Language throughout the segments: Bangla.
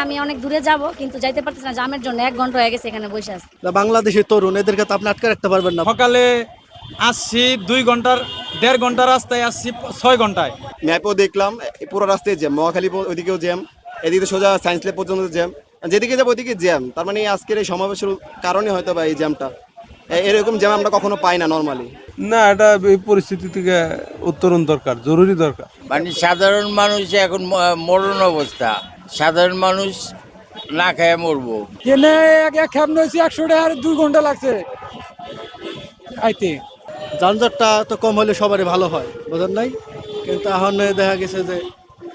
আমি অনেক দূরে যাব, কিন্তু যাইতে পারতেছি না জামের জন্য। 1 ঘন্টা হয়ে গেছে এখানে বসে আছি। বাংলাদেশের তরুণ এদেরকে তো আপনি আটকে রাখতে পারবেন না। সকালে আসছি 2 ঘন্টার 1.5 ঘন্টা রাস্তায় আসছি 6 ঘন্টায়। ম্যাপও দেখলাম পুরো রাস্তায় জ্যাম, মহাখালী ওইদিকেও জ্যাম, এদিকে সোজা সায়েন্স ল্যাব পর্যন্ত জ্যাম, যেদিকে যাবো ওইদিকে জ্যাম। তার মানে আজকের এই সমাবেশের কারণে হয়তো বা এই জ্যামটা, এরকম জ্যাম আমরা কখনো পাই না নর্মালি। না, এটা এই পরিস্থিতি থেকে উত্তরণ দরকার, জরুরি দরকার। মানে সাধারণ মানুষ এখন মরণ অবস্থা, সাধারণ মানুষ না খেয়ে মরবো। ট্রেনে এক খেপ নয়েছি 100 টাকা, আর 2 ঘন্টা লাগছে আইতে। যানজটটা তো কম হলে সবারই ভালো হয়, বোঝেন নাই? কিন্তু এখন দেখা গেছে যে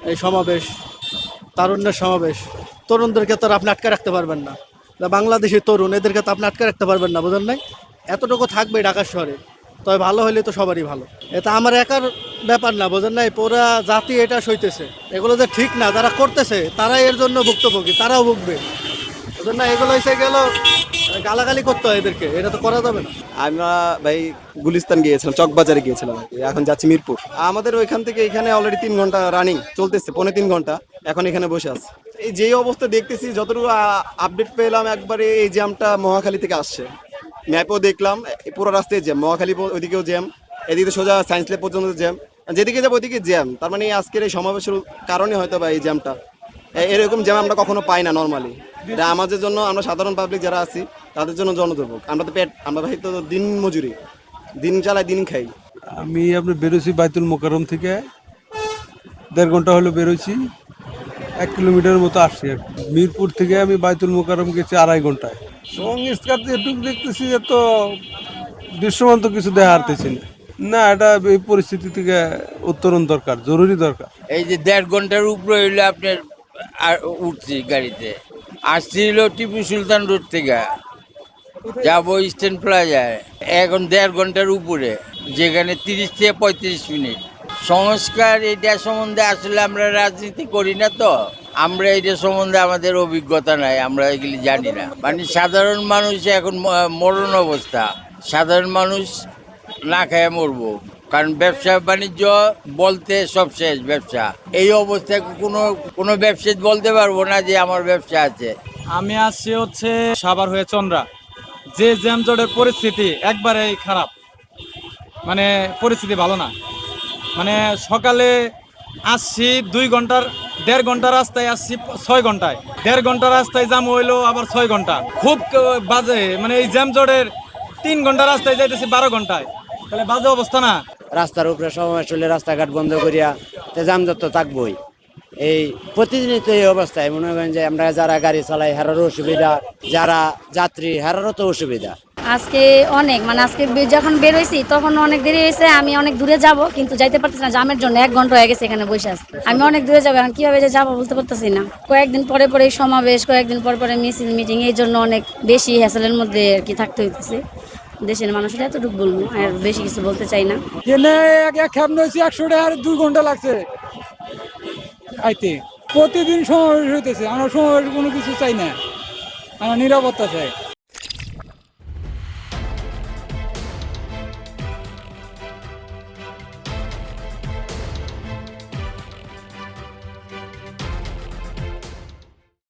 এই সমাবেশ, তারুণ্যের সমাবেশ, তরুণদেরকে তো আর আপনি আটকে রাখতে পারবেন না। বাংলাদেশের তরুণ এদেরকে তো আপনি আটকে রাখতে পারবেন না, বোঝেন নাই? এতটুকু থাকবে ঢাকা শহরে, তবে ভালো হলে তো সবারই ভালো। এটা আমার একার ব্যাপার না, বোঝেন নাই? পুরা জাতি এটা সইতেছে। এগুলো যে ঠিক না, যারা করতেছে তারাই এর জন্য ভুক্তভোগী, তারাও ভুগবে, বোঝেন না? এগুলো এসে গেল গালাগালি করতে হয় এদেরকে, এটা তো করা যাবে না। আমরা ভাই গুলিস্তান গিয়েছিলাম, চকবাজারে গিয়েছিলাম, এখন যাচ্ছি মিরপুর। আমাদের ওইখান থেকে এখানে অলরেডি 3 ঘন্টা রানিং চলতেছে, 3.25 ঘন্টা এখন এখানে বসে আছে। এই যেই অবস্থা দেখতেছি, যতটুকু আপডেট পেলাম একবারে এই জ্যামটা মহাখালী থেকে আসছে। ম্যাপও দেখলাম পুরো রাস্তায় জ্যাম, মহাখালী ওইদিকেও জ্যাম, এদিকে সোজা সায়েন্স ল্যাব পর্যন্ত জ্যাম, যেদিকে যাবো ওইদিকে জ্যাম। তার মানে আজকের এই সমাবেশের কারণে হয়তো বা এই জ্যামটা, এরকম জ্যাম আমরা কখনো পাই না নর্মালি। এটা আমাদের জন্য, আমরা সাধারণ পাবলিক যারা আছি তাদের জন্য জনদুর্ভোগ। আমরা তো আমরা ভাই তো দিন মজুরি, দিন চালাই দিন খাই। আমি আপনার বেরোছি বাইতুল মোকাররম থেকে, 1.5 ঘন্টা হলো বেরোছি, 1 কিলোমিটার মতো আসছি। আর মিরপুর থেকে আমি বাইতুল মোকাররম গেছি 2.5 ঘন্টায়। সংস্কার এটুকু দেখতেছি যে তো দৃশ্যমান তো কিছু দেখা হারতেছি না। না, এটা এই পরিস্থিতি থেকে উত্তরণ দরকার, জরুরি দরকার। এই যে 1.5 ঘন্টার উপরে হইলে আপনার উঠছি গাড়িতে, আসছি হইলো টিপু সুলতান রোড থেকে, যাবো স্ট্যান্ড প্লাজায়, এখন 1.5 ঘন্টার উপরে, যেখানে 30 থেকে 35 মিনিট। সংস্কার এটা সম্বন্ধে আসলে আমরা রাজনীতি করি না, তো আমরা এটা সম্বন্ধে আমাদের অভিজ্ঞতা নাই, আমরা এগুলি জানি না। মানে সাধারণ মানুষ এখন মরণ অবস্থা, সাধারণ মানুষ না খেয়ে মরবো। কারণ ব্যবসা বাণিজ্য বলতে সব শেষ ব্যবসা। এই অবস্থায় কোনো ব্যবসায়ী বলতে পারবো না যে আমার ব্যবসা আছে। আমি আসছি হচ্ছে সাভার হয়ে চন্দ্রা, যে জ্যামজটের পরিস্থিতি একবারেই খারাপ, মানে পরিস্থিতি ভালো না। মানে সকালে আসছি 1.5 ঘন্টা রাস্তায় আসছি 6 ঘন্টায়, 1.5 ঘন্টা রাস্তায় জাম হইলো আবার 6 ঘন্টা, খুব বাজে। মানে এই জ্যামজটের 3 ঘন্টা রাস্তায় যাইতেছি 12 ঘন্টায়, তাহলে বাজে অবস্থা না? রাস্তার উপরে সমাবেশ হলে রাস্তাঘাট বন্ধ করিয়া যানজট তো থাকবোই। এই প্রতিদিনই তো এই অবস্থায়, মনে করেন যে আমরা যারা গাড়ি চালাই হারারও অসুবিধা, যারা যাত্রী হারারও তো অসুবিধা। আজকে অনেক, মানে আজকে যখন বের হয়েছি তখন অনেক দেরি হয়েছে। আমি অনেক দূরে যাব, কিন্তু যাইতে পারতেছি না জামের জন্য। 1 ঘন্টা হয়ে গেছে এখানে বসে আছি। আমি অনেক দূরে যাবো, এখন কিভাবে যে যাবো বলতে পারতেছি না। কয়েকদিন পরে পরে সমাবেশ, কয়েকদিন পরে পরে মিছিল মিটিং, এই জন্য অনেক বেশি হ্যাসেলের মধ্যে আর কি থাকতে হইতেছে। দেশের মানুষের এতটুকু বলবো, আর বেশি কিছু বলতে চাই না। ট্রেনে এক খেপ নয়েছি 100 টাকা, আর 2 ঘন্টা লাগছে আইতে। প্রতিদিন সমাবেশ হইতেছে, আমরা সমাবেশ কোনো কিছু চাই না, আমরা নিরাপত্তা চাই।